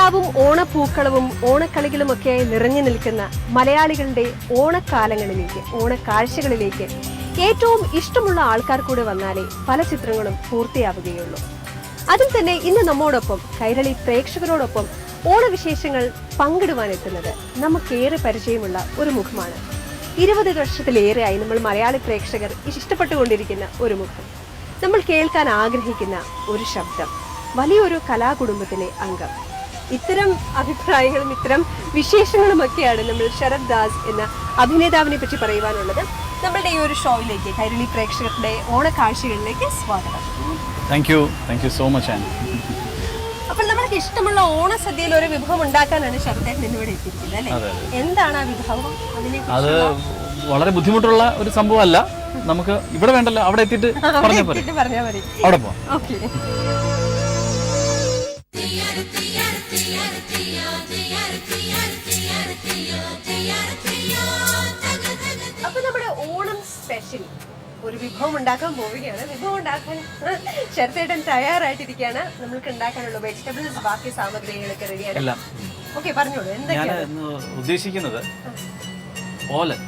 ഓണനിലാവും ഓണപ്പൂക്കളവും ഓണക്കളികളുമൊക്കെയായി നിറഞ്ഞു നിൽക്കുന്ന മലയാളികളുടെ ഓണക്കാലങ്ങളിലേക്ക്, ഓണക്കാഴ്ചകളിലേക്ക് ഏറ്റവും ഇഷ്ടമുള്ള ആൾക്കാർ കൂടെ വന്നാലേ പല ചിത്രങ്ങളും പൂർത്തിയാവുകയുള്ളൂ. അതിൽ തന്നെ ഇന്ന് നമ്മോടൊപ്പം കൈരളി പ്രേക്ഷകരോടൊപ്പം ഓണവിശേഷങ്ങൾ പങ്കിടുവാനെത്തുന്നത് നമുക്കേറെ പരിചയമുള്ള ഒരു മുഖമാണ്. 20 വർഷത്തിലേറെയായി നമ്മൾ മലയാളി പ്രേക്ഷകർ ഇഷ്ടപ്പെട്ടുകൊണ്ടിരിക്കുന്ന ഒരു മുഖം, നമ്മൾ കേൾക്കാൻ ആഗ്രഹിക്കുന്ന ഒരു ശബ്ദം, വലിയൊരു കലാകുടുംബത്തിലെ അംഗം. ഇത്തരം അഭിപ്രായങ്ങളും ഇത്തരം വിശേഷങ്ങളുമൊക്കെയാണ് നമ്മൾ ശരത് ദാസ് എന്ന അഭിനേതാവിനെ പറ്റി പറയുവാനുള്ളത്. നമ്മളുടെ ഈ ഒരു ഷോയിലേക്ക്, കൈരളി പ്രേക്ഷകരുടെ ഓണക്കാഴ്ചകളിലേക്ക് സ്വാഗതം. Thank you so much. അപ്പോൾ നമ്മൾക്ക് ഇഷ്ടമുള്ള ഓണസദ്യയിൽ ഒരു വിഭവം ഉണ്ടാക്കാനാണ് ശരത്തേട്ടൻ ഇവിടെ എത്തിയിരിക്കുന്നത്, അല്ലേ? എന്താണ് ആ വിഭവം? അത് വളരെ ബുദ്ധിമുട്ടുള്ള ഒരു സംഭവമല്ല. നമുക്ക് ഇവിടെ വേണ്ടല്ലോ, അവിടെ എത്തിയിട്ട് പറഞ്ഞാൽ മതി. അവിടെ പോവാം. ഓക്കെ. അപ്പൊ നമ്മുടെ ഓണം സ്പെഷ്യൽ ഒരു വിഭവം ഉണ്ടാക്കാൻ പോവുകയാണ്. വിഭവം ഉണ്ടാക്കാൻ ശരത്തേട്ടൻ തയ്യാറായിട്ടിരിക്കുകയാണ്. നമ്മൾക്ക് ഉണ്ടാക്കാനുള്ള വെജിറ്റബിൾസ്, ബാക്കി സാമഗ്രികളൊക്കെ റെഡിയാണ്. ഓക്കെ, പറഞ്ഞോളൂ. എന്തൊക്കെയാണ് ഉദ്ദേശിക്കുന്നത്? ഓലൻ.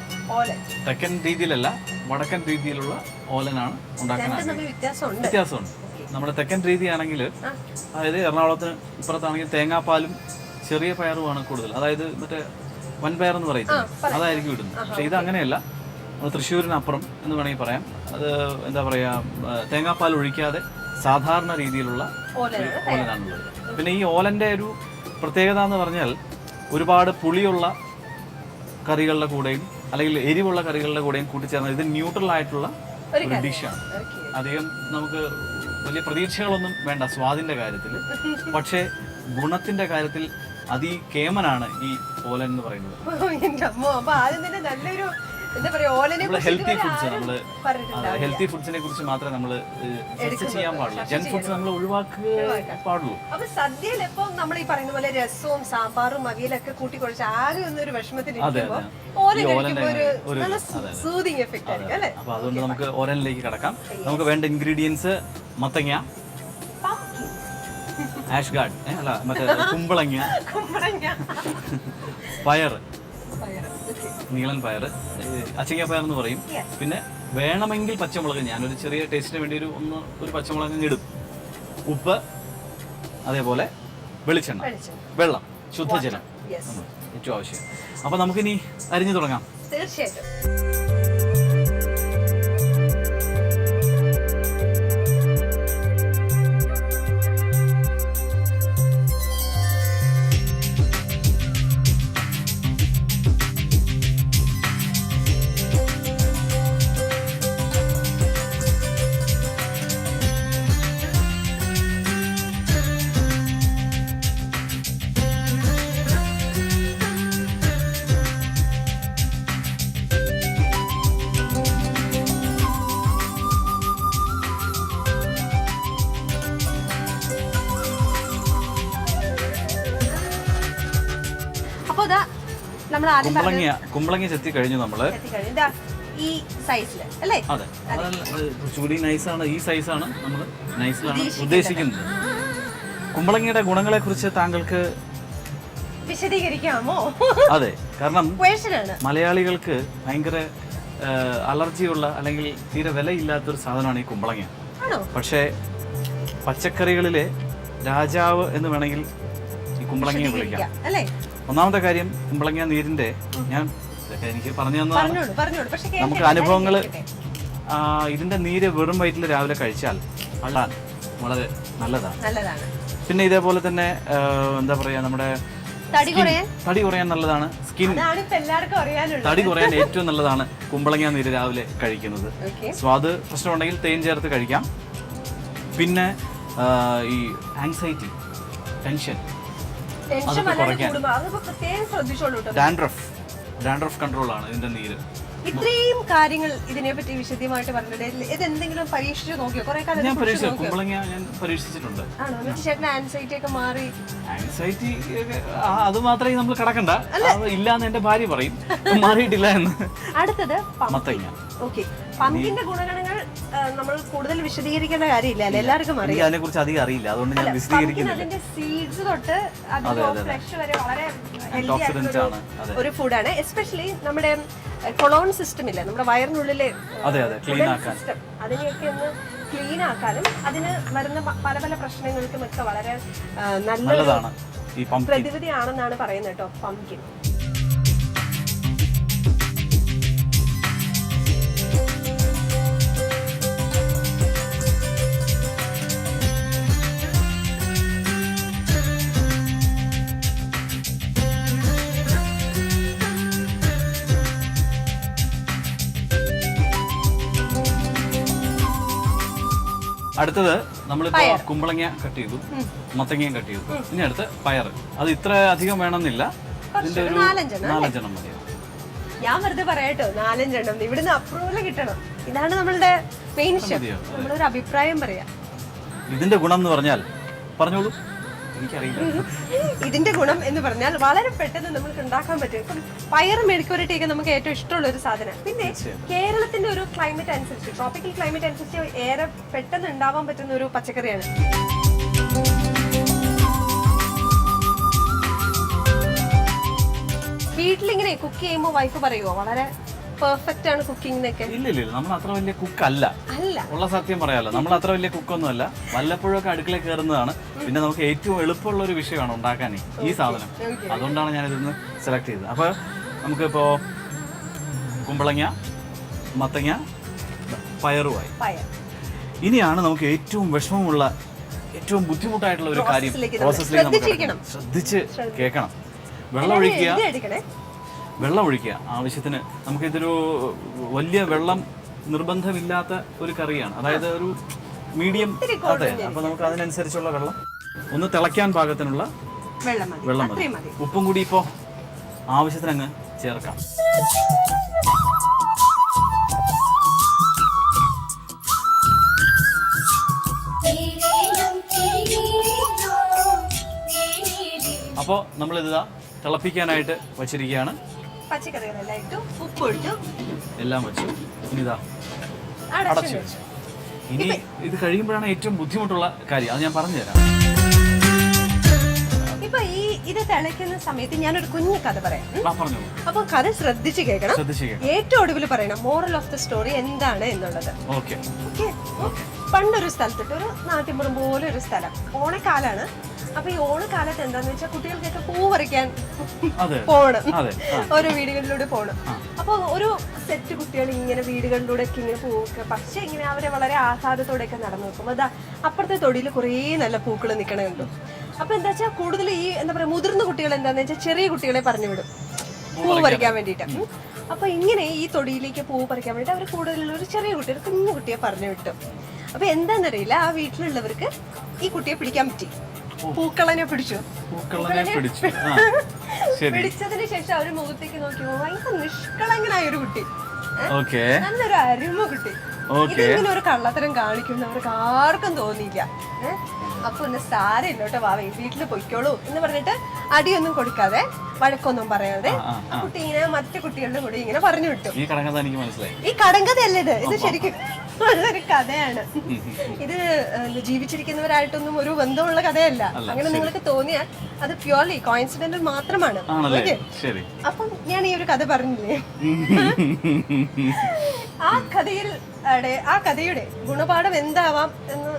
തെക്കൻ രീതിയിലല്ല, വടക്കൻ രീതിയിലുള്ള ഓലനാണ് ഉണ്ടാക്കുന്നത്. വ്യത്യാസമുണ്ട്. നമ്മുടെ തെക്കൻ രീതിയാണെങ്കിൽ, അതായത് എറണാകുളത്തിന് ഇപ്പുറത്താണെങ്കിൽ തേങ്ങാപ്പാലും ചെറിയ പയറുമാണ് കൂടുതൽ. അതായത് മറ്റേ വൻപയർ എന്ന് പറയുന്നത് അതായിരിക്കും ഇടുന്നത്. പക്ഷെ ഇത് അങ്ങനെയല്ല. തൃശ്ശൂരിനപ്പുറം എന്ന് വേണമെങ്കിൽ പറയാം. അത് എന്താ പറയാ, തേങ്ങാപ്പാൽ ഒഴിക്കാതെ സാധാരണ രീതിയിലുള്ള ഓലനാണുള്ളത്. പിന്നെ ഈ ഓലന്റെ ഒരു പ്രത്യേകത എന്ന് പറഞ്ഞാൽ, ഒരുപാട് പുളിയുള്ള കറികളുടെ കൂടെയും അല്ലെങ്കിൽ എരിവുള്ള കറികളുടെ കൂടെയും കൂട്ടിച്ചേർന്നത് ഇത് ന്യൂട്രൽ ആയിട്ടുള്ള ഒരു ഡിഷാണ്. അധികം നമുക്ക് വലിയ പ്രതീക്ഷകളൊന്നും വേണ്ട സ്വാദിന്റെ കാര്യത്തിൽ. പക്ഷേ ഗുണത്തിന്റെ കാര്യത്തിൽ അതികേമനാണ് ഈ ഓലൻ എന്ന് പറയുന്നത്. ഹെൽത്തി ഫുഡ്സ്, നമ്മള് ഹെൽത്തി ഫുഡ്സിനെ കുറിച്ച് മാത്രമേ നമ്മൾ ചർച്ച ചെയ്യാൻ പാടുള്ളൂ. ജങ്ക് ഫുഡ്സ് നമ്മൾ ഒഴിവാക്കുക പാടുള്ളൂ. അപ്പൊ സദ്യയിൽ എപ്പം നമ്മൾ ഈ പറയുന്ന പോലെ രസവും സാമ്പാറും അവിയലൊക്കെ കൂട്ടി കുഴച്ച് ആകെ ഒന്നൊരു വിഷമത്തിൽ അപ്പൊ അതുകൊണ്ട് നമുക്ക് ഓലനിലേക്ക് കടക്കാം. നമുക്ക് വേണ്ട ഇൻഗ്രീഡിയൻസ്: മത്തങ്ങ, ആഷ് ഗാർഡ് അല്ല മറ്റേ കുമ്പളങ്ങ, പയറ്, നീളൻ പയറ്, അച്ചിങ്ങ പയർ എന്ന് പറയും. പിന്നെ വേണമെങ്കിൽ പച്ചമുളക്, ഞാനൊരു ചെറിയ ടേസ്റ്റിന് വേണ്ടി ഒരു പച്ചമുളക് ഇടും. ഉപ്പ്, അതേപോലെ വെളിച്ചെണ്ണ, വെള്ളം, ശുദ്ധജലം ഏറ്റവും ആവശ്യം. അപ്പൊ നമുക്കിനി അരിഞ്ഞു തുടങ്ങാം. തീർച്ചയായിട്ടും. കുമ്പളങ്ങ ചെത്തി കഴിഞ്ഞു നമ്മള്. ഈ സൈസിൽ അല്ലേ? അതെ, കുറച്ചുകൂടി നൈസാണ്. ഈ സൈസാണ് നമ്മൾ നൈസിലാണ് ഉദ്ദേശിക്കുന്നത്. കുമ്പളങ്ങയുടെ ഗുണങ്ങളെ കുറിച്ച് താങ്കൾക്ക് വിശദീകരിക്കാമോ? അതെ, കാരണം മലയാളികൾക്ക് ഭയങ്കര അലർജിയുള്ള അല്ലെങ്കിൽ തീരെ വിലയില്ലാത്തൊരു സാധനമാണ് ഈ കുമ്പളങ്ങ. പക്ഷേ പച്ചക്കറികളിലെ രാജാവ് എന്ന് വേണമെങ്കിൽ ഈ കുമ്പളങ്ങയെ വിളിക്കാം. ഒന്നാമത്തെ കാര്യം, കുമ്പളങ്ങ നീരിന്റെ, എനിക്ക് പറഞ്ഞു തന്നതാണ്, നമുക്ക് അനുഭവങ്ങൾ. ഇതിന്റെ നീര് വെറും വയറ്റിൽ രാവിലെ കഴിച്ചാൽ വളരെ നല്ലതാണ്. പിന്നെ ഇതേപോലെ തന്നെ എന്താ പറയാ, നമ്മുടെ തടി കുറയാൻ നല്ലതാണ്. സ്കിൻ തടി കുറയാൻ ഏറ്റവും നല്ലതാണ് കുമ്പളങ്ങ നീര് രാവിലെ കഴിക്കുന്നത്. സ്വാദ് പ്രശ്നമുണ്ടെങ്കിൽ തേൻ ചേർത്ത് കഴിക്കാം. പിന്നെ ഈ ആങ്സൈറ്റി, ടെൻഷൻ ഡാൻഡ്രഫ് കൺട്രോൾ ആണ് ഇതിന്റെ നീര്. ഇത്രയും കാര്യങ്ങൾ ഇതിനെപ്പറ്റി വിശദമായിട്ട് പറഞ്ഞത് ഇതെന്തെങ്കിലും പരീക്ഷിച്ചു നോക്കിയോ? ഞാൻ കുമ്പളങ്ങ പരീക്ഷിച്ചിട്ടുണ്ട്. ആൻസൈറ്റി ഒക്കെ മാറി. ആൻസൈറ്റി അത് മാത്രമേ നമ്മൾ കിടക്കണ്ട, ഇല്ലാന്ന് എന്റെ ഭാര്യ പറയും, മാറിയിട്ടില്ല എന്ന്. അടുത്തത് മത്തങ്ങ. പമ്പിന്റെ ഗുണഗണങ്ങൾ നമ്മൾ കൂടുതൽ വിശദീകരിക്കേണ്ട കാര്യമില്ല, എല്ലാവർക്കും അറിയാം. അതിനെ കുറിച്ച് അധികം അറിയില്ല, അതുകൊണ്ട് ഞാൻ വിശദീകരിക്കുന്നില്ല. അതിന്റെ സീഡ്സ് തൊട്ട് ഫ്ലഷ് വരെ വളരെ ഹെൽത്തി ആയിട്ടുള്ള ഒരു ഫുഡാണ്. എസ്പെഷ്യലി നമ്മുടെ കൊളോൺ സിസ്റ്റം ഇല്ല, നമ്മുടെ വയറിനുള്ളിലെ സിസ്റ്റം, അതിനെയൊക്കെ ഒന്ന് ക്ലീൻ ആക്കാനും അതിന് വരുന്ന പല പല പ്രശ്നങ്ങൾക്കും ഒക്കെ വളരെ നല്ലതാണ്, പ്രതിവിധിയാണെന്നാണ് പറയുന്നത് കേട്ടോ പംകിൻ. അടുത്തത് നമ്മളിപ്പോ കുമ്പളങ്ങ കട്ട് ചെയ്തു, മത്തങ്ങയും കട്ട് ചെയ്തു, ഇനി അടുത്ത് പയർ. അത് ഇത്ര അധികം വേണമെന്നില്ല, ഇതിന്റെ ഒരു 4-5 മതി. ഞാൻ വെറുതെ പറയാട്ടോ 4-5 ഇവിടുന്ന് അപ്രൂവൽ കിട്ടണം. ഇതാണ് നമ്മളുടെ മെയിൻ സ്റ്റെപ്പ്. നമ്മളൊരു അഭിപ്രായം പറയാം. ഇതിന്റെ ഗുണം എന്ന് പറഞ്ഞാൽ പറഞ്ഞോളൂ, എനിക്കറിയില്ല. ഇതിന്റെ ഗുണം എന്ന് പറഞ്ഞാൽ വളരെ പെട്ടെന്ന് നമുക്ക് ഉണ്ടാക്കാൻ പറ്റും. ഇപ്പം പയർ മെഴുക്കുവരട്ടിയൊക്കെ നമുക്ക് ഏറ്റവും ഇഷ്ടമുള്ള ഒരു സാധനം. പിന്നെ കേരളത്തിന്റെ ഒരു ക്ലൈമറ്റ് അനുസരിച്ച്, ട്രോപ്പിക്കൽ ക്ലൈമറ്റ് അനുസരിച്ച് ഏറെ പെട്ടെന്ന് ഉണ്ടാവാൻ പറ്റുന്ന ഒരു പച്ചക്കറിയാണ്. വീട്ടിലിങ്ങനെ കുക്ക് ചെയ്യുമ്പോൾ വൈഫ് പറയുമോ വളരെ പെർഫെക്റ്റ് ആണ് കുക്കിംഗ്? ഇല്ല, നമ്മൾ അത്ര വലിയ കുക്ക് അല്ല, ഉള്ള സത്യം പറയാലോ. നമ്മൾ അത്ര വലിയ കുക്കൊന്നും അല്ല, വല്ലപ്പോഴൊക്കെ അടുക്കള കയറുന്നതാണ്. പിന്നെ നമുക്ക് ഏറ്റവും എളുപ്പമുള്ള ഒരു വിഷയമാണ് ഉണ്ടാക്കാൻ ഈ സാധനം, അതുകൊണ്ടാണ് ഞാൻ ഇതിന്ന് സെലക്ട് ചെയ്തത്. അപ്പോൾ നമുക്കിപ്പോ കുമ്പളങ്ങ, മത്തങ്ങ, പയറുമായി. ഇനിയാണ് നമുക്ക് ഏറ്റവും വിഷമമുള്ള, ഏറ്റവും ബുദ്ധിമുട്ടായിട്ടുള്ള ഒരു കാര്യം. പ്രോസസ്സിലേക്ക് ശ്രദ്ധിച്ച് കേൾക്കണം. വെള്ളം ഒഴിക്കുക ആവശ്യത്തിന്. നമുക്കിതൊരു വലിയ വെള്ളം നിർബന്ധമില്ലാത്ത ഒരു കറിയാണ്, അതായത് ഒരു മീഡിയം. അതെ, അപ്പൊ നമുക്ക് അതിനനുസരിച്ചുള്ള വെള്ളം, ഒന്ന് തിളയ്ക്കാൻ പാകത്തിനുള്ള വെള്ളം മതി. ഉപ്പും കൂടി ഇപ്പോ ആവശ്യത്തിന് അങ്ങ് ചേർക്കാം. അപ്പോൾ നമ്മളിതാ തിളപ്പിക്കാനായിട്ട് വച്ചിരിക്കുകയാണ്. പച്ചക്കറികളെല്ലാം ഇട്ടു, ഉപ്പൊഴിച്ചു, എല്ലാം വെച്ചു. ഇനിതാ അടച്ചു വെച്ചു. ഇനി ഇത് കഴിയുമ്പോഴാണ് ഏറ്റവും ബുദ്ധിമുട്ടുള്ള കാര്യം, അത് ഞാൻ പറഞ്ഞു തരാം. ഇപ്പൊ ഇത് തിളയ്ക്കുന്ന സമയത്ത് ഞാനൊരു കുഞ്ഞു കഥ പറയാം. അപ്പൊ കഥ ശ്രദ്ധിച്ച് കേൾക്കണം. ഏറ്റവും ഒടുവിൽ പറയണം മോറൽ ഓഫ് ദ സ്റ്റോറി എന്താണ് എന്നുള്ളത്. പണ്ടൊരു സ്ഥലത്തിട്ട്, ഒരു നാട്ടിൻപുറം പോലെ ഒരു സ്ഥലം, ഓണക്കാലാണ്. അപ്പൊ ഈ ഓണക്കാലത്ത് എന്താന്ന് വെച്ചാൽ കുട്ടികൾക്കൊക്കെ പൂ പറിക്കാൻ പോണം, ഓരോ വീടുകളിലൂടെ പോണം. അപ്പൊ ഒരു സെറ്റ് കുട്ടികൾ ഇങ്ങനെ വീടുകളിലൂടെ ഒക്കെ ഇങ്ങനെ പൂവൊക്കെ പക്ഷെ ഇങ്ങനെ അവരെ വളരെ ആഹ്ലാദത്തോടെയൊക്കെ നടന്നു നോക്കും. അതാ അപ്പുറത്തെ തൊടിയിൽ കുറേ നല്ല പൂക്കൾ നിൽക്കണ കണ്ടു. അപ്പൊ എന്താ വെച്ചാൽ കൂടുതൽ ഈ എന്താ പറയാ മുതിർന്ന കുട്ടികൾ എന്താന്ന് വെച്ചാൽ ചെറിയ കുട്ടികളെ പറഞ്ഞു വിടും പൂ പറിക്കാൻ വേണ്ടിയിട്ട്. അപ്പൊ ഇങ്ങനെ ഈ തൊടിയിലേക്ക് പൂ പറിക്കാൻ വേണ്ടിയിട്ട് അവർ കൂടുതലുള്ള ഒരു ചെറിയ കുട്ടികൾ, കുഞ്ഞു കുട്ടിയെ പറഞ്ഞു വിട്ടു. അപ്പൊ എന്താന്നറിയില്ല, ആ വീട്ടിലുള്ളവർക്ക് ഈ കുട്ടിയെ പിടിക്കാൻ പറ്റി. പൂക്കളനെ പിടിച്ചു. പിടിച്ചതിന് ശേഷം അവര് മുഖത്തേക്ക് നോക്കിയപ്പോ ഭയങ്കര നിഷ്കളങ്കനായ ഒരു കുട്ടി, നല്ലൊരു അരുമ കുട്ടി. ഇതിങ്ങനെ ഒരു കള്ളത്തരം കാണിക്കുന്ന അവർക്ക് ആർക്കും തോന്നിയില്ല. അപ്പൊ ഒന്ന് സാരമില്ല കേട്ടോ, വാവേ വീട്ടില് പൊയ്ക്കോളൂ എന്ന് പറഞ്ഞിട്ട് അടിയൊന്നും കൊടുക്കാതെ, വഴക്കൊന്നും പറയാതെ കുട്ടി ഇങ്ങനെ മറ്റു കുട്ടികളുടെ കൂടെ ഇങ്ങനെ പറഞ്ഞു വിട്ടു. ഈ കടങ്കഥയല്ല ഇത് ശരിക്കും നല്ലൊരു കഥയാണ്. ഇത് ജീവിച്ചിരിക്കുന്നവരായിട്ടൊന്നും ഒരു ബന്ധമുള്ള കഥയല്ല. അങ്ങനെ നിങ്ങൾക്ക് തോന്നിയാൽ അത് പ്യൂർലി കോയിൻസിഡന്റൽ മാത്രമാണ്. അപ്പം ഞാൻ ഈ ഒരു കഥ പറഞ്ഞില്ലേ, ആ കഥയുടെ ഗുണപാഠം എന്താവാം എന്ന്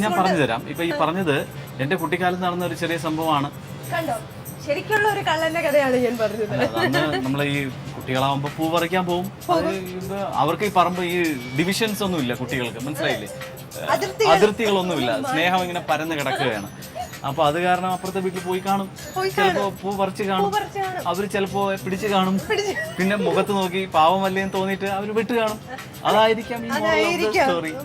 ഞാൻ പറഞ്ഞു തരാം. ഇപ്പൊ ഈ പറഞ്ഞത് എന്റെ കുട്ടിക്കാലത്ത് നടന്ന ഒരു ചെറിയ സംഭവമാണ്. കണ്ടോ, ശരിക്കുള്ള ഒരു കള്ളന്റെ കഥയാണ് ഞാൻ പറഞ്ഞത്. അന്ന് നമ്മളെ ഈ കുട്ടികളാവുമ്പോ പൂ പറിക്കാൻ പോകും. അവർക്ക് ഈ പറമ്പ് ഈ ഡിവിഷൻസ് ഒന്നുമില്ല കുട്ടികൾക്ക്, മനസ്സിലായില്ലേ? അതിർത്തികളൊന്നുമില്ല, സ്നേഹം ഇങ്ങനെ പരന്ന് കിടക്കുകയാണ്. അപ്പൊ അത് കാരണം അപ്പുറത്തെ വീട്ടിൽ പോയി കാണും, ചിലപ്പോ പൂ പറിച്ച് കാണും, അവര് ചിലപ്പോ പിടിച്ചു കാണും, പിന്നെ മുഖത്ത് നോക്കി പാവമല്ലേന്ന് തോന്നിയിട്ട് അവര് വിട്ട് കാണും. അതായിരിക്കാം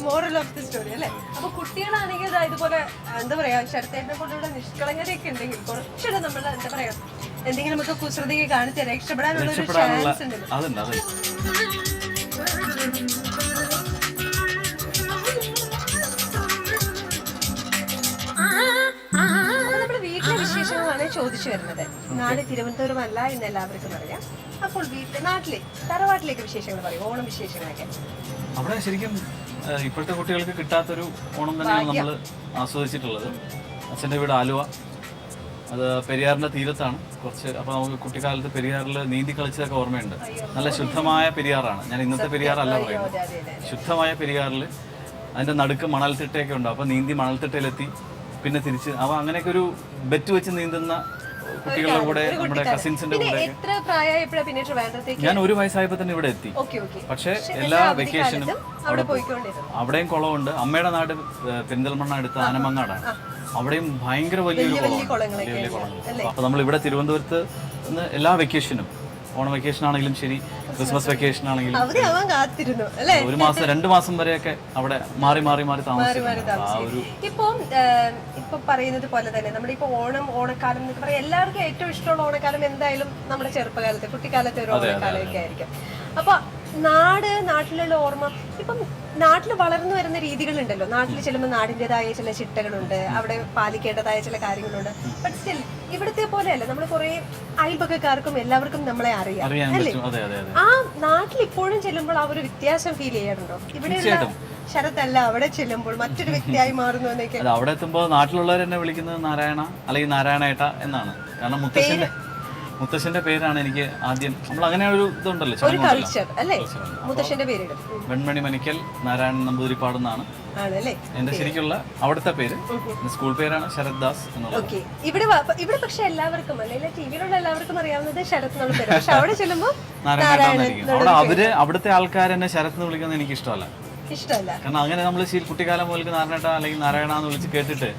മോറൽ ഓഫ് ദി സ്റ്റോറി അല്ലേ? അപ്പൊ കുട്ടികളാണെങ്കിൽ ഇതുപോലെ എന്താ പറയാ ശരത്തേനെ കൊണ്ടുള്ള നിഷ്കളങ്കതയൊക്കെ ഉണ്ടെങ്കിൽ കുറച്ചുകൂടെ നമ്മൾ എന്താ പറയാ എന്തെങ്കിലും നമുക്ക് കുസൃതിയെ കാണിച്ച് രക്ഷപ്പെടാനുള്ള ഒരു ചാൻസ് ഉണ്ട്. വിശേഷങ്ങളാണ് ചോദിച്ചു വരുന്നത്. നാട് തിരുവനന്തപുരം അല്ല എന്ന് എല്ലാവർക്കും അറിയാം. അപ്പോൾ വീട്ടിലെ നാട്ടിലെ തറവാട്ടിലേക്ക് വിശേഷങ്ങൾ പറയും, ഓണം വിശേഷങ്ങളൊക്കെ. അവിടെ ശരിക്കും ഇപ്പോഴത്തെ കുട്ടികൾക്ക് കിട്ടാത്തൊരു ഓണം തന്നെയാണ് നമ്മൾ ആസ്വദിച്ചിട്ടുള്ളത്. അച്ഛൻ്റെ വീട് ആലുവ, അത് പെരിയാറിൻ്റെ തീരത്താണ് കുറച്ച്. അപ്പോൾ നമുക്ക് കുട്ടിക്കാലത്ത് പെരിയാറിൽ നീന്തി കളിച്ചതൊക്കെ ഓർമ്മയുണ്ട്. നല്ല ശുദ്ധമായ പെരിയാറാണ്. ഞാൻ ഇന്നത്തെ പെരിയാറല്ല പറയുന്നത്, ശുദ്ധമായ പെരിയാറിൽ അതിൻ്റെ നടുക്ക് മണൽത്തിട്ടയൊക്കെ ഉണ്ട്. അപ്പോൾ നീന്തി മണൽത്തിട്ടയിലെത്തി പിന്നെ തിരിച്ച് അപ്പോൾ അങ്ങനെയൊക്കെ ഒരു ബെറ്റ് വെച്ച് നീന്തുന്ന കുട്ടികളുടെ കൂടെ, നമ്മുടെ കസിൻസിന്റെ കൂടെ. ഞാൻ 1 വയസ്സായപ്പോൾ തന്നെ ഇവിടെ എത്തി. പക്ഷെ എല്ലാ വെക്കേഷനും അവിടെയും കുളമുണ്ട്. അമ്മയുടെ നാട് പെരിന്തൽമണ്ണ അടുത്ത ആനമങ്ങാടാണ്. അവിടെയും ഭയങ്കര വലിയൊരു കുളങ്ങൾ. അപ്പൊ നമ്മൾ ഇവിടെ തിരുവനന്തപുരത്ത് എല്ലാ വെക്കേഷനും, ഓണം വെക്കേഷൻ ആണെങ്കിലും ശരി, ക്രിസ്മസ് വെക്കേഷൻ ആണെങ്കിലും 1 മാസം 2 മാസം വരെയൊക്കെ അവിടെ മാറി മാറി മാറി താമസിക്കും. ഇപ്പൊ പറയുന്നത് പോലെ തന്നെ നമ്മുടെ ഇപ്പൊ ഓണക്കാലം എന്നൊക്കെ പറയാം, എല്ലാവർക്കും ഏറ്റവും ഇഷ്ടമുള്ള ഓണക്കാലം എന്തായാലും നമ്മുടെ ചെറുപ്പകാലത്ത്, കുട്ടിക്കാലത്തെ ഒരു ഓണക്കാലമൊക്കെ ആയിരിക്കും. അപ്പൊ നാട്ടിലുള്ള ഓർമ്മ, ഇപ്പം നാട്ടിൽ വളർന്നു വരുന്ന രീതികളുണ്ടല്ലോ. നാട്ടിൽ ചെല്ലുമ്പോൾ നാടിൻ്റെതായ ചില ചിട്ടകളുണ്ട്, അവിടെ പാലിക്കേണ്ടതായ ചില കാര്യങ്ങളുണ്ട്. ബട്ട് സ്റ്റിൽ ഇവിടുത്തെ പോലെയല്ല, നമ്മൾ കുറെ അയൽപക്കക്കാർക്കും എല്ലാവർക്കും നമ്മളെ അറിയാം അല്ലേ? ആ നാട്ടിൽ ഇപ്പോഴും ചെല്ലുമ്പോൾ ആ ഒരു വ്യത്യാസം ഫീൽ ചെയ്യാറുണ്ടോ? ഇവിടെ ശരത്തല്ല അവിടെ ചെല്ലുമ്പോൾ മറ്റൊരു വ്യക്തിയായി മാറുന്നു എന്നൊക്കെ. അവിടെ എത്തുമ്പോൾ നാട്ടിലുള്ളവർ എന്നെ വിളിക്കുന്നത് നാരായണ അല്ലെങ്കിൽ നാരായണേട്ട എന്നാണ്. കാരണം മുത്തശ്ശന്റെ പേരാണ് എനിക്ക് ആദ്യം. നമ്മൾ അങ്ങനെ ഒരു ഇതുണ്ടല്ലോ, മുത്തശ്ശന്റെ പേര് വെൺമണി മനിക്കൽ നാരായണൻ നമ്പൂതിരിപ്പാട് എന്നാണ് എന്റെ ശരിക്കുള്ള അവിടുത്തെ പേര്. സ്കൂൾ പേരാണ് ശരത് ദാസ് എന്നുള്ളത്. ഇവിടെ പക്ഷെ എല്ലാവർക്കും, അല്ലെങ്കിൽ ടിവിയിലുള്ള എല്ലാവർക്കും അറിയാവുന്നത് ശരത് എന്നുള്ള പേര്. പക്ഷെ അവിടെ ചെല്ലുമ്പോൾ നാരായണനായിരിക്കും. അവിടെ അവിടുത്തെ ആൾക്കാർ എന്നെ ശരത് എന്ന് വിളിക്കുന്നത് എനിക്ക് ഇഷ്ടമല്ല. കാരണം അങ്ങനെ നമ്മൾ കുട്ടിക്കാലം മുതൽ നാരായണേട്ട അല്ലെങ്കിൽ നാരായണ എന്ന് വിളിച്ച് കേട്ടിട്ട്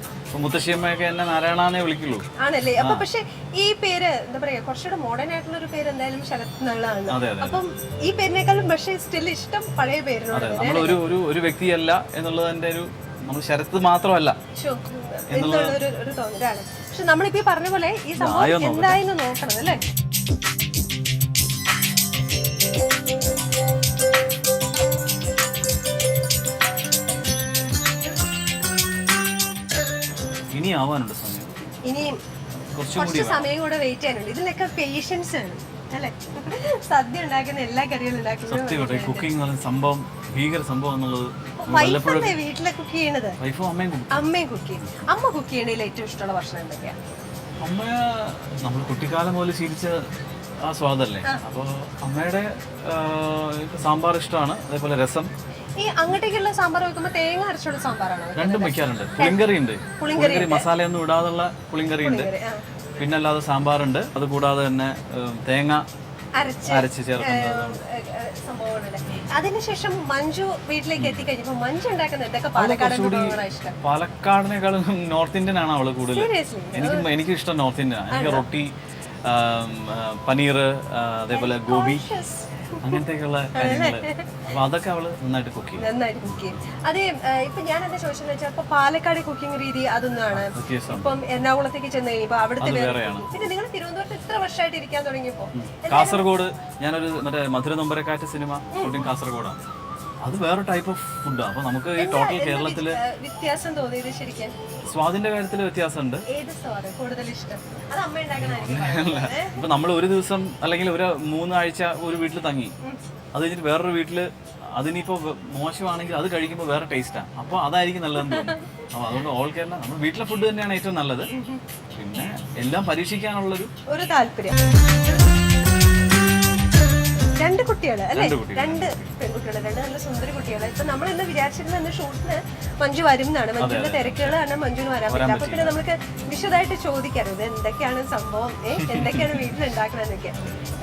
മുത്തശ്ശിയമ്മയൊക്കെ എന്നെ നാരായണന്നേ വിളിക്കുള്ളൂ. ആണല്ലേ? അപ്പൊ പക്ഷെ ഈ പേര് എന്താ പറയാ, കുറച്ചുകൂടെ മോഡേൺ ആയിട്ടുള്ള ഒരു പേര് എന്തായാലും ശരത് എന്നുള്ളതാണ്. അപ്പം ഈ പേരിനേക്കാളും പക്ഷേ സ്റ്റിൽ ഇഷ്ടം പഴയ പേരിനോട്. നമ്മൾ ഒരു വ്യക്തിയല്ല എന്നുള്ളതിന്റെ ഒരു, നമ്മൾ ശരത്ത് മാത്രമല്ല ഒരു തോന്നലാണ്. പക്ഷെ നമ്മളിപ്പോ പറഞ്ഞ പോലെ ഈ സംഭവം എന്തായെന്ന് നോക്കണം അല്ലേ? ഇനി ആവാനുണ്ട് സമയം, ഇനി കുറച്ച് സമയം കൂടെ വെയിറ്റ് ചെയ്യാനുണ്ട്. ഇതിലൊക്കെ പേഷ്യൻസ് ആണ് അല്ലെ? സദ്യ ഉണ്ടാക്കുന്ന എല്ലാ കറികളും ഉണ്ടാക്കുന്നത്. കുക്കിംഗ് എന്ന് പറയുന്ന സംഭവം ഭീകര സംഭവം എന്നുള്ളത്. വീട്ടിലെ കുക്ക് ചെയ്യണത് അമ്മയും കുക്ക് ചെയ്യും. അമ്മ കുക്ക് ചെയ്യണതിൽ ഏറ്റവും ഇഷ്ടമുള്ള ഭക്ഷണം എന്തൊക്കെയാ? അമ്മ നമ്മൾ കുട്ടിക്കാലം മുതൽ ശീലിച്ച ആ സ്വാദല്ലേ. അപ്പോൾ അമ്മയുടെ സാമ്പാർ ഇഷ്ടമാണ്, അതേപോലെ രസം. ഈ അങ്ങോട്ടേക്കുള്ള സാമ്പാർ വെക്കുമ്പോ തേങ്ങ അരച്ചുള്ള സാമ്പാറാണ്? രണ്ടും വെക്കാറുണ്ട്. പുളിങ്കറി ഉണ്ട്, പുളിങ്കറി മസാലയൊന്നും ഇടാതുള്ള പുളിങ്കറി ഉണ്ട്. പിന്നെ അല്ലാതെ സാമ്പാറുണ്ട്. അത് കൂടാതെ തന്നെ തേങ്ങ അരച്ച് ചേർക്കുന്നത്. അതിനുശേഷം മഞ്ജു വീട്ടിലേക്ക് എത്തിക്കഴിഞ്ഞപ്പോ മഞ്ജു ഉണ്ടാക്കുന്ന എന്തൊക്കെ പാലക്കാടിനേക്കാളും നോർത്ത് ഇന്ത്യൻ ആണ് അവള് കൂടുതൽ. എനിക്ക് ഇഷ്ടം നോർത്ത് ഇന്ത്യൻ ആണ്. എനിക്ക് റൊട്ടി, പനീർ, അതേപോലെ ഗോബി, അങ്ങനത്തെയൊക്കെയുള്ള കാര്യങ്ങള്. അപ്പൊ അതൊക്കെ അവള് നന്നായിട്ട് കുക്ക് ചെയ്യും. അതെ, ഇപ്പൊ ഞാൻ എന്താ ചോദിച്ചെന്ന് വെച്ചാൽ ഇപ്പൊ പാലക്കാട് കുക്കിംഗ് രീതി അതൊന്നാണ്. ഇപ്പം എറണാകുളത്തേക്ക് ചെന്ന് കഴിഞ്ഞപ്പോ അവിടുത്തെ പിന്നെ നിങ്ങൾ തിരുവനന്തപുരത്ത് ഇത്ര വർഷമായിട്ട് ഇരിക്കാൻ തുടങ്ങിയപ്പോ. കാസർഗോഡ് ഞാനൊരു മറ്റേ മധുര നൊമ്പരക്കാറ്റ് സിനിമ ഷൂട്ടിംഗ് കാസർഗോഡാണ്. അത് വേറെ ടൈപ്പ് ഓഫ് ഫുഡാണ്. അപ്പൊ നമുക്ക് ഈ ടോട്ടൽ കേരളത്തില് വ്യത്യാസം തോന്നിയത് ശരിക്കും സ്വാദിന്റെ കാര്യത്തിൽ വ്യത്യാസമുണ്ട്. ഇപ്പൊ നമ്മൾ ഒരു ദിവസം അല്ലെങ്കിൽ ഒരു 3 ആഴ്ച ഒരു വീട്ടിൽ തങ്ങി, അത് കഴിഞ്ഞിട്ട് വേറൊരു വീട്ടില് അതിനിപ്പോ മോശമാണെങ്കിൽ അത് കഴിക്കുമ്പോൾ വേറെ ടേസ്റ്റാണ്. അപ്പൊ അതായിരിക്കും നല്ലതെന്ന് തോന്നുന്നു. അപ്പൊ അതുകൊണ്ട് ഓൾ കേരള നമ്മുടെ വീട്ടിലെ ഫുഡ് തന്നെയാണ് ഏറ്റവും നല്ലത്. പിന്നെ എല്ലാം പരീക്ഷിക്കാനുള്ളൊരു താല്പര്യം. 2 കുട്ടികള് അല്ലെ? 2 പെൺകുട്ടികള്, 2 നല്ല സുന്ദരി കുട്ടികള്. ഇപ്പൊ നമ്മൾ ഇന്ന് വിചാരിച്ചിരുന്ന ഷൂട്ടിന് മഞ്ജു വരും എന്നാണ്. മഞ്ജുവിന്റെ തിരക്കുകൾ കാരണം മഞ്ജുവിന് വരാൻ പറ്റില്ല. അപ്പൊ പിന്നെ നമുക്ക് വിശദമായിട്ട് ചോദിക്കാറ് ഇത് എന്തൊക്കെയാണ് സംഭവം, എന്തൊക്കെയാണ് വീട്ടിലുണ്ടാക്കണമെന്നൊക്കെ.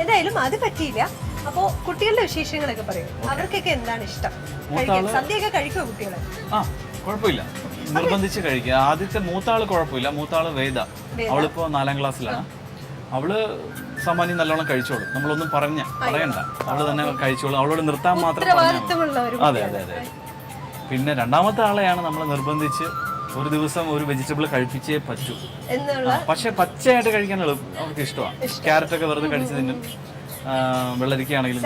എന്തായാലും അത് പറ്റിയില്ല. അപ്പൊ കുട്ടികളുടെ വിശേഷങ്ങളൊക്കെ പറയും. അവർക്കൊക്കെ എന്താണ് ഇഷ്ടം? സദ്യയൊക്കെ കഴിക്കുമോ കുട്ടികള്? കുഴപ്പമില്ല, നിർബന്ധിച്ച് കഴിക്കുക. ആദ്യത്തെ മൂത്താള് കുഴപ്പമില്ല. മൂത്താള് വേദ, അവളിപ്പോ 4ാം ക്ലാസ്സിലാണ്. അവള് സാമാന്യം നല്ലോണം കഴിച്ചോളൂ. നമ്മളൊന്നും പറയണ്ട, അവള് തന്നെ കഴിച്ചോളൂ. അവളോട് നിർത്താൻ മാത്രം. അതെ അതെ അതെ. പിന്നെ 2ാമത്തെ ആളെയാണ് നമ്മൾ നിർബന്ധിച്ച് ഒരു ദിവസം ഒരു വെജിറ്റബിൾ കഴിപ്പിച്ചേ പറ്റൂ. പക്ഷെ പച്ചയായിട്ട് കഴിക്കാൻ അവർക്ക് ഇഷ്ടമാണ്. ക്യാരറ്റ് ഒക്കെ വെറുതെ കഴിച്ച് തിന്നും, വെള്ളരിക്കയാണെങ്കിലും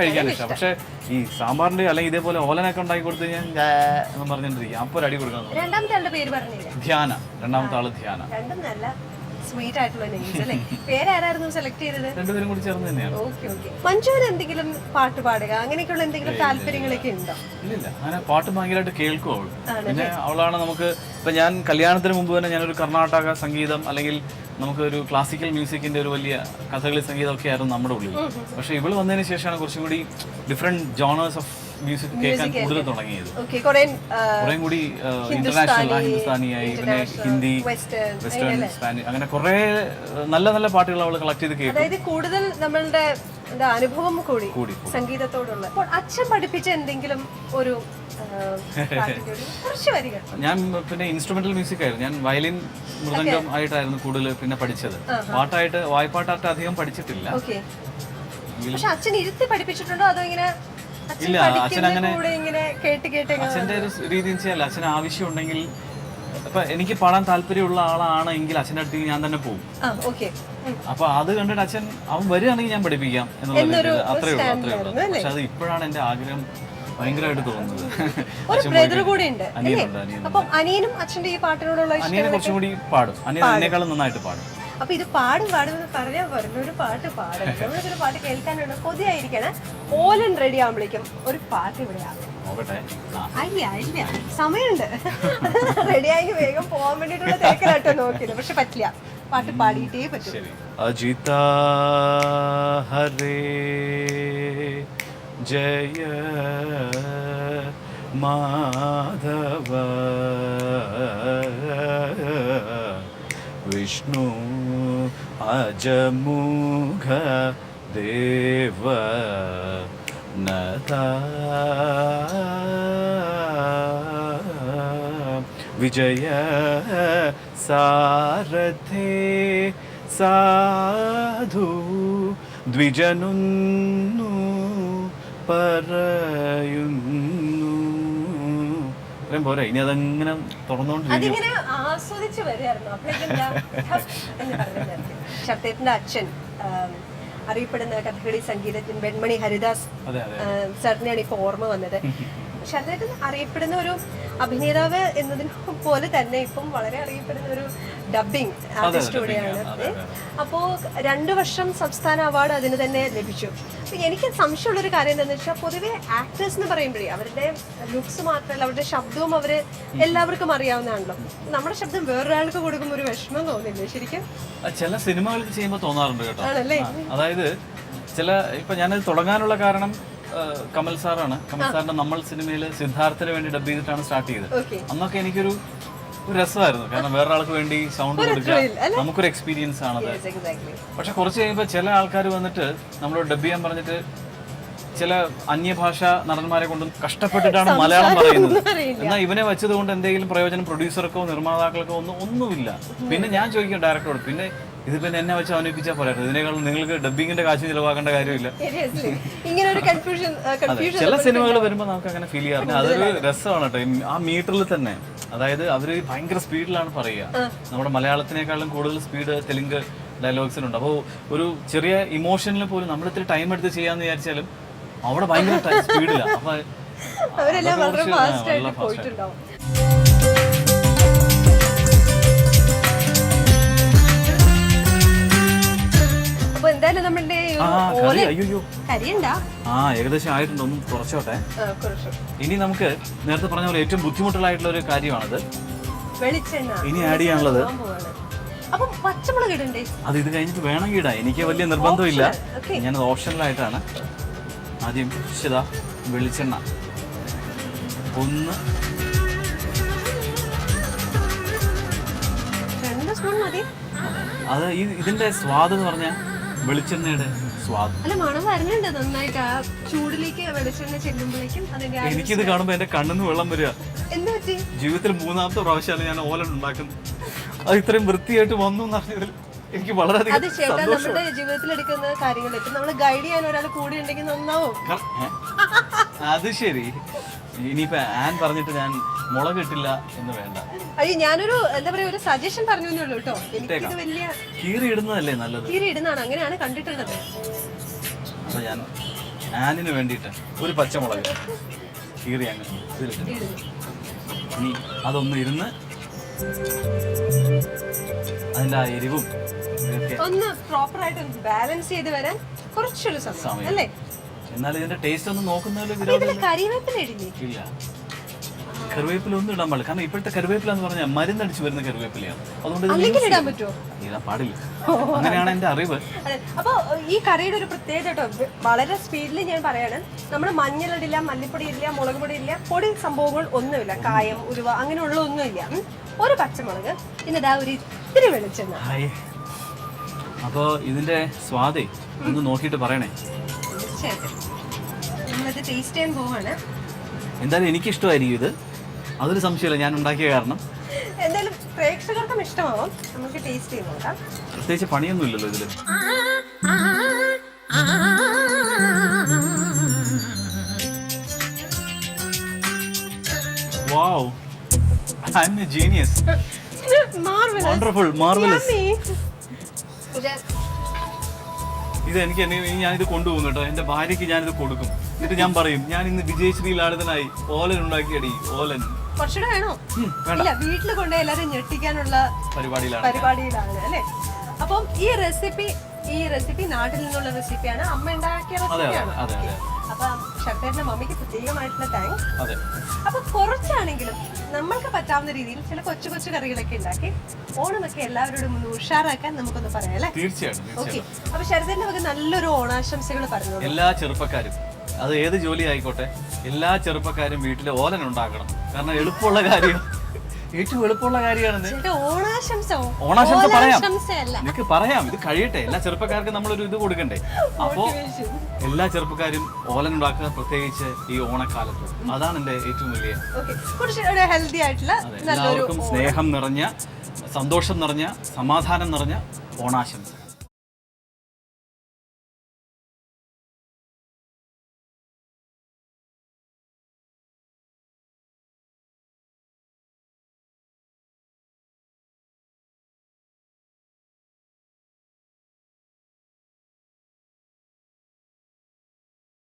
കഴിക്കാൻ ഇഷ്ടം. പക്ഷെ ഈ സാമ്പാറിന്റെ അല്ലെങ്കിൽ ഇതേപോലെ ഓലനൊക്കെ ഉണ്ടാക്കി കൊടുത്തു കഴിഞ്ഞാൽ എന്ന് പറഞ്ഞോണ്ടിരിക്കും. അപ്പൊ ഒരു അടി കൊടുക്കണം. ധ്യാന, 2ാമത്തെ ആള് ധ്യാന. സ്വീറ്റ് ആയിട്ടുള്ള നെയിംസ് അല്ലേ? പേരാരായിരുന്നു സെലക്ട് ചെയ്തത്? രണ്ടുപേരും കൂടി ചേർന്ന് തന്നെയാണ്. Okay okay. മഞ്ജുവിന് എന്തെങ്കിലും പാട്ട് പാടുക അങ്ങനെയൊക്കെയുള്ള എന്തെങ്കിലും താല്പര്യങ്ങളൊക്കെ ഉണ്ടോ? ഇല്ല, അങ്ങനെ പാട്ട് ഭയങ്കരമായിട്ട് കേൾക്കും അവൾ. പിന്നെ അവളാണ് നമുക്ക് ഇപ്പൊ ഞാൻ കല്യാണത്തിന് മുമ്പ് തന്നെ ഞാനൊരു കർണാടക സംഗീതം അല്ലെങ്കിൽ നമുക്ക് ഒരു ക്ലാസിക്കൽ മ്യൂസിക്കിന്റെ ഒരു വലിയ കഥകളി സംഗീതം ഒക്കെ ആയിരുന്നു നമ്മുടെ ഉള്ളിൽ. പക്ഷെ ഇവള് വന്നതിന് ശേഷമാണ് കുറച്ചും കൂടി ഡിഫറെന്റ് ജോണേഴ്സ് ഓഫ് മ്യൂസിക് കേൾക്കാൻ കൂടുതൽ തുടങ്ങിയത്. കുറേ കൂടി ഇന്റർനാഷണൽ ഹിന്ദുസ്ഥാനിയായി, പിന്നെ ഹിന്ദി, വെസ്റ്റേൺ, സ്പാനിഷ്, അങ്ങനെ കുറെ നല്ല നല്ല പാട്ടുകൾ അവൾ കളക്ട് ചെയ്ത് കേൾക്കും. അതായത് കൂടുതൽ നമ്മളുടെ അനുഭവം കൂടി സംഗീതത്തോടുള്ള. അപ്പോൾ അച്ഛൻ പഠിപ്പിച്ച എന്തെങ്കിലും ഒരു ഞാൻ പിന്നെ ഇൻസ്ട്രുമെന്റൽ മ്യൂസിക് ആയിരുന്നു. ഞാൻ വയലിൻ, മൃദംഗം ആയിട്ടായിരുന്നു കൂടുതൽ പിന്നെ പഠിച്ചത്. പാട്ടായിട്ട് വായ്പാട്ടായിട്ട് അധികം പഠിച്ചിട്ടില്ല. പക്ഷെ അച്ഛൻ ഇരുത്തി പഠിപ്പിച്ചിട്ടുണ്ടോ അതോ ഇങ്ങനെ? ഇല്ല, അച്ഛൻ അങ്ങനെ അച്ഛന്റെ ഒരു രീതി വെച്ചാൽ അച്ഛന് ആവശ്യം ഉണ്ടെങ്കിൽ ഇപ്പൊ എനിക്ക് പാടാൻ താല്പര്യമുള്ള ആളാണെങ്കിൽ അച്ഛൻ്റെ അടുത്തേക്ക് ഞാൻ തന്നെ പോകും. അപ്പൊ അത് കണ്ടിട്ട് അച്ഛൻ അവൻ വരികയാണെങ്കിൽ ഞാൻ പഠിപ്പിക്കാം എന്നുള്ള അത്രേ ഉള്ളൂ. പക്ഷെ അത് ഇപ്പോഴാണ് എന്റെ ആഗ്രഹം ഭയങ്കരമായിട്ട് തോന്നുന്നത്. അനിയനെ കുറച്ചും കൂടി പാടും. അനിയൻ എന്നെക്കാളും നന്നായിട്ട് പാടും. അപ്പൊ ഇത് പാടും പറഞ്ഞാൽ പറഞ്ഞു ഒരു പാട്ട് പാടും. നമ്മളൊരു പാട്ട് കേൾക്കാനുള്ള കൊതിയായിരിക്കണം. ഓലൻ റെഡി ആവുമ്പോഴേക്കും ഒരു പാട്ട് ഇവിടെ ആകും. ഇല്ല സമയമുണ്ട്. റെഡിയായി വേഗം പോകാൻ വേണ്ടിട്ടുള്ള തിരക്കിലാട്ടോ നോക്കില്ല. പക്ഷെ പറ്റില്ല, പാട്ട് പാടിയിട്ടേ പറ്റും. അജിത ഹരേ ജയ മാധവ വിഷ്ണു അജമുഖ ദേവ നത വിജയ സാരഥേ സാധു ദ്വിജനുന്നു പറയുന്നു. ഇത്രയും പോരെ, ഇനി അതങ്ങനെ തുറന്നുകൊണ്ടിരിക്കും. ശബ്ദത്തിന്റെ അച്ഛൻ അറിയപ്പെടുന്ന കഥകളി സംഗീതജ്ഞൻ വെൺമണി ഹരിദാസ് സാറിനെയാണ് ഇപ്പൊ ഓർമ്മ വന്നത്. പക്ഷെ അദ്ദേഹത്തിന് അറിയപ്പെടുന്ന ഒരു അഭിനേതാവ് എന്നതിന് പോലെ തന്നെ ഇപ്പം വളരെ അറിയപ്പെടുന്ന ഒരു ഡബിങ് ആർട്ടിസ്റ്റ് കൂടെയാണ്. അപ്പോ 2 വർഷം സംസ്ഥാന അവാർഡ് അതിന് തന്നെ ലഭിച്ചു. എനിക്ക് സംശയമുള്ളൊരു കാര്യം എന്താണെന്ന് വെച്ചാൽ പൊതുവെ ആക്ടേഴ്സ് എന്ന് പറയുമ്പോഴേ അവരുടെ ലുക്സ് മാത്രമല്ല അവരുടെ ശബ്ദവും അവര് എല്ലാവർക്കും അറിയാവുന്നതാണല്ലോ. നമ്മുടെ ശബ്ദം വേറൊരാൾക്ക് കൊടുക്കുമ്പോൾ ഒരു വിഷമം തോന്നില്ലേ ശരിക്കും? ചില സിനിമകൾക്ക് ചെയ്യുമ്പോൾ തോന്നാറുണ്ട് കേട്ടോ. അതായത് ഇപ്പൊ ഞാനത് തുടങ്ങാനുള്ള കാരണം കമൽ സാറാണ്. കമൽ സാറിന്റെ നമ്മൾ സിനിമയിൽ സിദ്ധാർത്ഥിന് വേണ്ടി ഡബ് ചെയ്തിട്ടാണ് സ്റ്റാർട്ട് ചെയ്തത്. അന്നൊക്കെ എനിക്കൊരു രസമായിരുന്നു, കാരണം വേറൊരാൾക്ക് വേണ്ടി സൗണ്ട് കൊടുക്കുക നമുക്കൊരു എക്സ്പീരിയൻസ് ആണത്. പക്ഷെ കുറച്ച് കഴിയുമ്പോൾ ചില ആൾക്കാർ വന്നിട്ട് നമ്മളോട് ഡബ് ചെയ്യാൻ പറഞ്ഞിട്ട് ചില അന്യഭാഷ നടന്മാരെ കൊണ്ട് കഷ്ടപ്പെട്ടിട്ടാണ് മലയാളം പറയുന്നത്. എന്നാൽ ഇവനെ വെച്ചത് കൊണ്ട് എന്തെങ്കിലും പ്രയോജനം പ്രൊഡ്യൂസർക്കോ നിർമ്മാതാക്കൾക്കോ ഒന്നുമില്ല. പിന്നെ ഞാൻ ചോദിക്കും ഡയറക്ടറോട്, പിന്നെ ഇത് പിന്നെ എന്നെ വെച്ച് അവനിപ്പിച്ചാൽ പോരാ, ഇതിനേക്കാൾ നിങ്ങൾക്ക് ഡബിങ്ങിന്റെ കാശ് ചിലവാക്കേണ്ട കാര്യമില്ല. ചില സിനിമകൾ വരുമ്പോൾ നമുക്ക് അങ്ങനെ ഫീൽ ചെയ്യാറുണ്ട്. അതൊരു രസമാണ് കേട്ടോ. ആ മീറ്ററിൽ തന്നെ, അതായത് അവര് ഭയങ്കര സ്പീഡിലാണ് പറയുക. നമ്മുടെ മലയാളത്തിനേക്കാളും കൂടുതൽ സ്പീഡ് തെലുങ്ക് ഡയലോഗ്സിനുണ്ട്. അപ്പോൾ ഒരു ചെറിയ ഇമോഷനിൽ പോലും നമ്മൾ ഇത്തിരി ടൈം എടുത്ത് ചെയ്യാന്ന് വിചാരിച്ചാലും അവിടെ ഭയങ്കര സ്പീഡില്ല. അപ്പൊ എന്തായാലും നമ്മളുടെ ഏകദേശം ആയിട്ടുണ്ട്. ഒന്ന് കുറച്ചോട്ടെ. ഇനി നമുക്ക് നേരത്തെ പറഞ്ഞ പോലെ ഏറ്റവും ബുദ്ധിമുട്ടുള്ളായിട്ടുള്ള ഒരു കാര്യമാണത്. ഇനി ആഡ് ചെയ്യാനുള്ളത് അത് ഇത് കഴിഞ്ഞിട്ട് വേണമെങ്കിൽ ഇടാം. എനിക്ക് വലിയ നിർബന്ധമില്ല, ഞാനത് ഓപ്ഷണലായിട്ടാണ്. ആദ്യം വെളിച്ചെണ്ണ ഒന്ന്, അത് ഇതിന്റെ സ്വാദ് എന്ന് പറഞ്ഞാൽ വെളിച്ചെണ്ണയുടെ സ്വാദ്. എനിക്കിത് കാണുമ്പോ എന്റെ കണ്ണിന്ന് വെള്ളം വരിക. ജീവിതത്തിൽ 3ാമത്തെ പ്രാവശ്യമാണ് ഞാൻ ഓലൻ ഉണ്ടാക്കുന്നത്. അത് ഇത്രയും വൃത്തിയായിട്ട് വന്നു എന്ന് പറഞ്ഞതിൽ എനിക്ക് വളരെയധികം ജീവിതത്തിൽ എടുക്കുന്ന കാര്യങ്ങൾ നമ്മൾ ഗൈഡ് ചെയ്യാൻ ഒരാൾ കൂടി ഉണ്ടെങ്കിൽ നന്നാവും. അത് ശരി. ഇനിയിപ്പോ ആൻ പറഞ്ഞിട്ട് ഞാൻ മുളക് ഇട്ടില്ല എന്ന് വേണ്ട. അയ്യോ, ഞാനൊരു എന്താ പറയാ ഒരു സജഷൻ പറഞ്ഞു ഉള്ളൂ കേട്ടോ. എനിക്ക് വലിയ കീറി ഇടുന്നതല്ലേ നല്ലത്. കീറി ഇടുന്നതാണ്, അങ്ങനെയാണ് കണ്ടിട്ടുള്ളത്. അപ്പൊ ഞാൻ ആനിന് വേണ്ടിയിട്ട് ഒരു പച്ചമുളക് കീറി അങ്ങ് ഇതിലിട്ടു. ഇനി അതൊന്ന് ഇരുന്ന് അതിൻ്റെ ആ എരിവും ഇതൊക്കെ. ഒന്ന് പ്രോപ്പർ ആയിട്ട് ബാലൻസ് ചെയ്ത് വരാൻ കുറച്ചൊരു സമയം അല്ലേ? എന്നാൽ ഇതിന്റെ ടേസ്റ്റ് ഒന്ന് നോക്കുന്നതിൽ ഇതില് കരിവേപ്പില ഇടില്ലേ? ഇല്ല, കറിവേപ്പില ഒന്നും ഇടാൻ പാടില്ല. കാരണം ഇപ്പോഴത്തെ കറിവേപ്പില എന്ന് പറഞ്ഞാൽ മരുന്നടിച്ച് വരുന്ന കറിവേപ്പിലയാണ്. അതുകൊണ്ട് ഇടാൻ പറ്റുമോ? ഇടാൻ പാടില്ല. അങ്ങനെയാണ് എന്റെ അറിവ്. അപ്പൊ ഈ കറിയുടെ ഒരു പ്രത്യേകത കേട്ടോ, വളരെ സ്പീഡിൽ ഞാൻ പറയാണ്. നമ്മൾ മഞ്ഞളിടില്ല, മല്ലിപ്പൊടി ഇല്ല, മുളക് പൊടി ഇല്ല, പൊടി സംഭവങ്ങൾ ഒന്നുമില്ല, കായം, ഉലുവ അങ്ങനെയുള്ള ഒന്നുമില്ല. ഒരു പച്ചമുളക്, പിന്നെ ഇതാ ഒരു ഇത്തിരി വെളിച്ചെണ്ണ. അപ്പൊ ഇതിന്റെ സ്വാദേ ഒന്ന് നോക്കിയിട്ട് പറയണേ. തീർച്ചയായിട്ടും നമ്മളിത് ടേസ്റ്റ് ചെയ്യാൻ പോവാണ്. എന്തായാലും എനിക്കിഷ്ടമായിരിക്കും ഇത്, അതൊരു സംശയമില്ല, ഞാൻ ഉണ്ടാക്കിയ കാരണം. എന്തായാലും പ്രേക്ഷകർക്കും ഇഷ്ടമാവും. നമുക്ക് ടേസ്റ്റ് ചെയ്ത് നോക്കാം. പ്രത്യേകിച്ച് പണിയൊന്നും ഇല്ലല്ലോ ഇതില്. Wow, I'm a genius. Marvelous. Wonderful, marvelous. Yummy. ഇത് എനിക്ക് ഞാനിത് കൊണ്ടുപോകും കേട്ടോ. എന്റെ ഭാര്യയ്ക്ക് ഞാനിത് കൊടുക്കും. എന്നിട്ട് ഞാൻ പറയും, ഞാൻ ഇന്ന് വിജയശ്രീ ലാളിതനായി ഓലൻ ഉണ്ടാക്കിയടി. ഓലൻ കുറച്ചുകൂടെ വേണോ? ഇല്ല, വീട്ടിൽ കൊണ്ട് എല്ലാരും ഞെട്ടിക്കാനുള്ള പരിപാടിയിലാണ് അല്ലേ? അപ്പം ഈ റെസിപ്പി നാട്ടിൽ നിന്നുള്ള റെസിപ്പിയാണ്, അമ്മ ഉണ്ടാക്കിയ റെസിപ്പിയാണ്. അപ്പൊ ഷെഫേറിന്റെ മമ്മിക്ക് പ്രത്യേകമായിട്ടുള്ള താങ്ക്സ്. അപ്പൊ കുറച്ചാണെങ്കിലും നമ്മൾക്ക് പറ്റാവുന്ന രീതിയിൽ ചില കൊച്ചു കൊച്ചു കറികളൊക്കെ ഉണ്ടാക്കി ഓണമൊക്കെ എല്ലാവരോടും ഒന്ന് ഉഷാറാക്കാൻ നമുക്കൊന്ന് പറയാം അല്ലേ? തീർച്ചയായിട്ടും. ഓക്കെ, അപ്പൊ ഷെഫേറിന്റെ നമുക്ക് നല്ലൊരു ഓണാശംസകൾ പറഞ്ഞു. എല്ലാ ചെറുപ്പക്കാരും, അത് ഏത് ജോലി ആയിക്കോട്ടെ, എല്ലാ ചെറുപ്പക്കാരും വീട്ടിൽ ഓലൻ ഉണ്ടാക്കണം. കാരണം എളുപ്പമുള്ള കാര്യം, ഏറ്റവും എളുപ്പമുള്ള കാര്യമാണ്. ഓണാശംസ പറയാം, നിനക്ക് പറയാം, ഇത് കഴിയട്ടെ. എല്ലാ ചെറുപ്പക്കാർക്കും നമ്മളൊരു ഇത് കൊടുക്കണ്ടേ. അപ്പോ എല്ലാ ചെറുപ്പക്കാരും ഓലൻ ഉണ്ടാക്കുക, പ്രത്യേകിച്ച് ഈ ഓണക്കാലത്ത്. അതാണ് എന്റെ ഏറ്റവും വലിയ. ഹെൽത്തി ആയിട്ടുള്ള എല്ലാവർക്കും സ്നേഹം നിറഞ്ഞ, സന്തോഷം നിറഞ്ഞ, സമാധാനം നിറഞ്ഞ ഓണാശംസ.